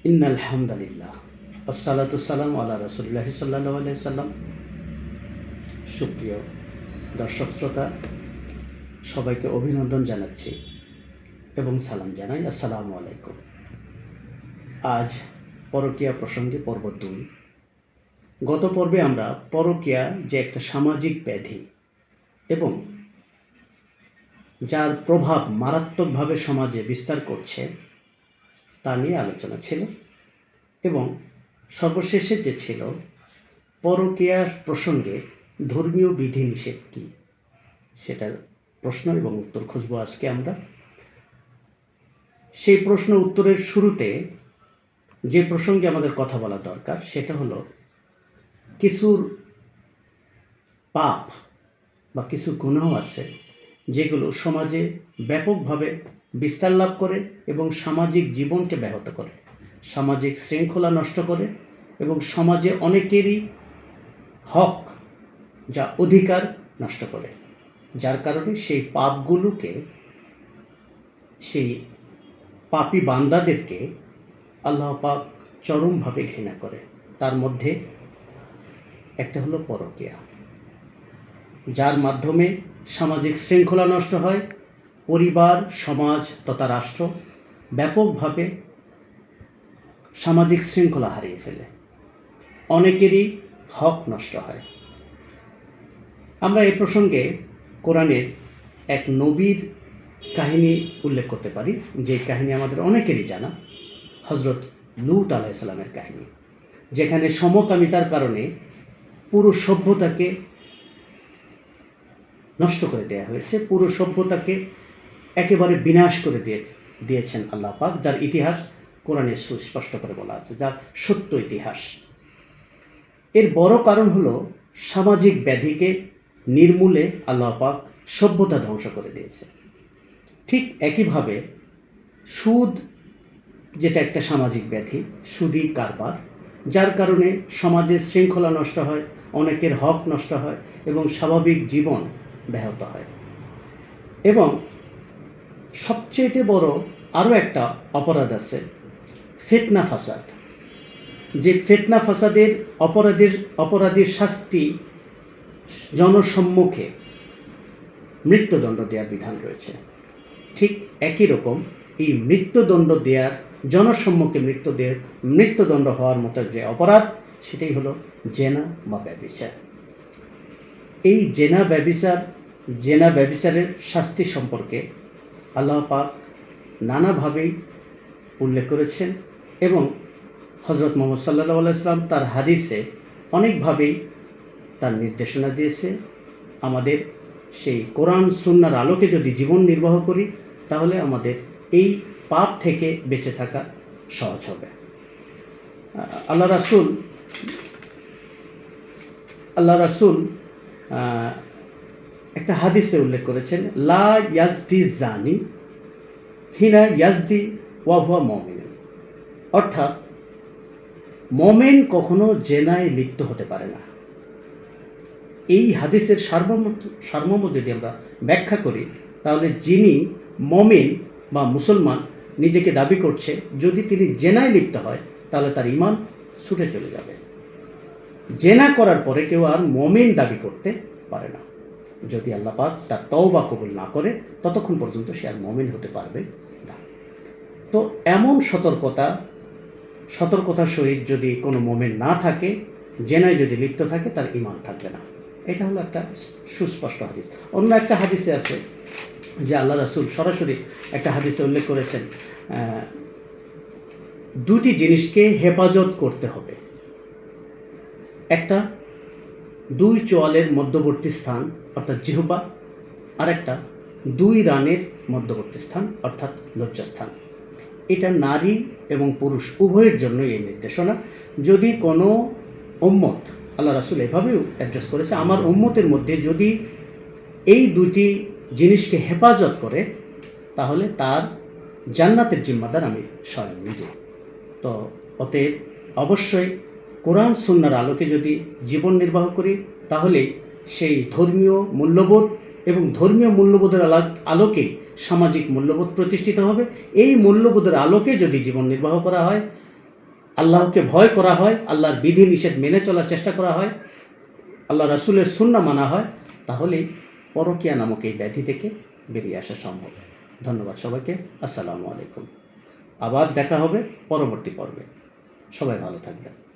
ইন্নাল হামদুলিল্লাহ আসসালাতু সালামু আলা রাসূলিল্লাহি সাল্লাল্লাহু আলাইহি সাল্লাম। সুপ্রিয় দর্শক শ্রোতা, সবাইকে অভিনন্দন জানাচ্ছি এবং সালাম জানাই, আসসালামু আলাইকুম। আজ পরকীয়া প্রসঙ্গে পর্ব 2। গত পর্বে আমরা পরকীয়া যে একটা সামাজিক ব্যাধি এবং যার প্রভাব মারাত্মকভাবে সমাজে বিস্তার করছে তা নিয়ে আলোচনা ছিল এবং সর্বশেষে যে ছিল পরকীয়া প্রসঙ্গে ধর্মীয় বিধিনিষেধ কী, সেটার প্রশ্ন এবং উত্তর খুঁজব আজকে আমরা। সেই প্রশ্ন উত্তরের শুরুতে যে প্রসঙ্গে আমাদের কথা বলা দরকার সেটা হলো কিছুর পাপ বা কিছু গুনাহ আছে যেগুলো সমাজে ব্যাপকভাবে বিস্তার লাভ করে এবং সামাজিক জীবনকে ব্যাহত করে, সামাজিক শৃঙ্খলা নষ্ট করে এবং সমাজে অনেকেরই হক যা অধিকার নষ্ট করে, যার কারণে সেই পাপগুলোকে, সেই পাপী বান্দাদেরকে আল্লাহ পাক চরমভাবে ঘৃণা করে। তার মধ্যে একটা হলো পরকীয়া, যার মাধ্যমে সামাজিক শৃঙ্খলা নষ্ট হয়, পরিবার, সমাজ তথা রাষ্ট্র ব্যাপকভাবে সামাজিক শৃঙ্খলা হারিয়ে ফেলে, অনেকেরই হক নষ্ট হয়। আমরা এই প্রসঙ্গে কোরআনের এক নবীর কাহিনী উল্লেখ করতে পারি, যে কাহিনী আমাদের অনেকেরই জানা, হজরত লূত আলাইহিস সালামের কাহিনী, যেখানে সমকামিতার কারণে পুরো সভ্যতাকে নষ্ট করে দেওয়া হয়েছে, পুরো সভ্যতাকে একেবারে বিনাশ করে দিয়েছেন আল্লাহ পাক, যার ইতিহাস কোরআনে সুস্পষ্ট করে বলা আছে, যার সত্য ইতিহাস। এর বড় কারণ হলো সামাজিক ব্যাধিকে নির্মূলে আল্লাহ পাক সভ্যতা ধ্বংস করে দিয়েছে। ঠিক একইভাবে সুদ, যেটা একটা সামাজিক ব্যাধি, সুদী কারবার, যার কারণে সমাজের শৃঙ্খলা নষ্ট হয়, অনেকের হক নষ্ট হয় এবং স্বাভাবিক জীবন ব্যাহত হয়। এবং সবচেয়ে বড় আরও একটা অপরাধ আছে, ফিতনা ফাসাদ। যে ফিতনা ফাসাদের অপরাধীর শাস্তি জনসম্মুখে মৃত্যুদণ্ড দেওয়ার বিধান রয়েছে। ঠিক একই রকম এই মৃত্যুদণ্ড দেওয়ার, জনসম্মুখে মৃত্যুদণ্ড হওয়ার মতো যে অপরাধ, সেটাই হলো জেনা বা ব্যভিচার। এই জেনা ব্যভিচারের শাস্তি সম্পর্কে আল্লাহ পাক নানাভাবেই উল্লেখ করেছেন এবং হজরত মুহাম্মদ সাল্লাল্লাহু আলাইহি ওয়াসাল্লাম তার হাদিসে অনেকভাবেই তার নির্দেশনা দিয়েছে। আমাদের সেই কোরআন সুন্নাহর আলোকে যদি জীবন নির্বাহ করি, তাহলে আমাদের এই পাপ থেকে বেঁচে থাকা সহজ হবে। আল্লাহ রাসূল একটা হাদিসে উল্লেখ করেছেন, লা ইয়াজদি জানি হিনা ইয়াজদি ওয়া হুয়া মুমিন। অর্থাৎ মুমিন কখনো জেনায় লিপ্ত হতে পারে না। এই হাদিসের সারমর্ম যদি আমরা ব্যাখ্যা করি, তাহলে যিনি মুমিন বা মুসলমান নিজেকে দাবি করছে, যদি তিনি জেনায় লিপ্ত হয় তাহলে তার ঈমান ছুটে চলে যাবে। জেনা করার পরে কেউ আর মুমিন দাবি করতে পারে না। যদি আল্লাহ পাক তার তওবা কবুল না করে, ততক্ষণ পর্যন্ত সে আর মুমিন হতে পারবে না। তো এমন সতর্কতার সহিত যদি কোনো মুমিন না থাকে, জেনায় যদি লিপ্ত থাকে, তার ঈমান থাকবে না। এটা হলো একটা সুস্পষ্ট হাদিস। অন্য একটা হাদিসে আছে যে আল্লাহ রাসূল সরাসরি একটা হাদিসে উল্লেখ করেছেন, দুটি জিনিসকে হেফাজত করতে হবে। একটা 2 চোয়ালের মধ্যবর্তী স্থান অর্থাৎ জিহ্বা, আর একটা 2 রানের মধ্যবর্তী স্থান অর্থাৎ লজ্জাস্থান। এটা নারী এবং পুরুষ উভয়ের জন্য এই নির্দেশনা। যদি কোনো উম্মত, আল্লাহ রাসূল এভাবেও অ্যাড্রেস করেছে, আমার উম্মতের মধ্যে যদি এই দুটি জিনিসকে হেফাজত করে, তাহলে তার জান্নাতের জিম্মাদার আমি স্বয়ং নিজে। তো অতএব অবশ্যই কোরআন সুন্নাহর আলোকে যদি জীবন নির্বাহ করি, তাহলে সেই ধর্মীয় মূল্যবোধ এবং ধর্মীয় মূল্যবোধের আলোকে সামাজিক মূল্যবোধ প্রতিষ্ঠিত হবে। এই মূল্যবোধের আলোকে যদি জীবন নির্বাহ করা হয়, আল্লাহকে ভয় করা হয়, আল্লাহর বিধি নিষেধ মেনে চলার চেষ্টা করা হয়, আল্লাহ রাসূলের সুন্নাহ মানা হয়, তাহলেই পরকীয়া নামক এই ব্যাধি থেকে বেরিয়ে আসা সম্ভব। ধন্যবাদ সবাইকে। আসসালামু আলাইকুম। আবার দেখা হবে পরবর্তী পর্বে। সবাই ভালো থাকবেন।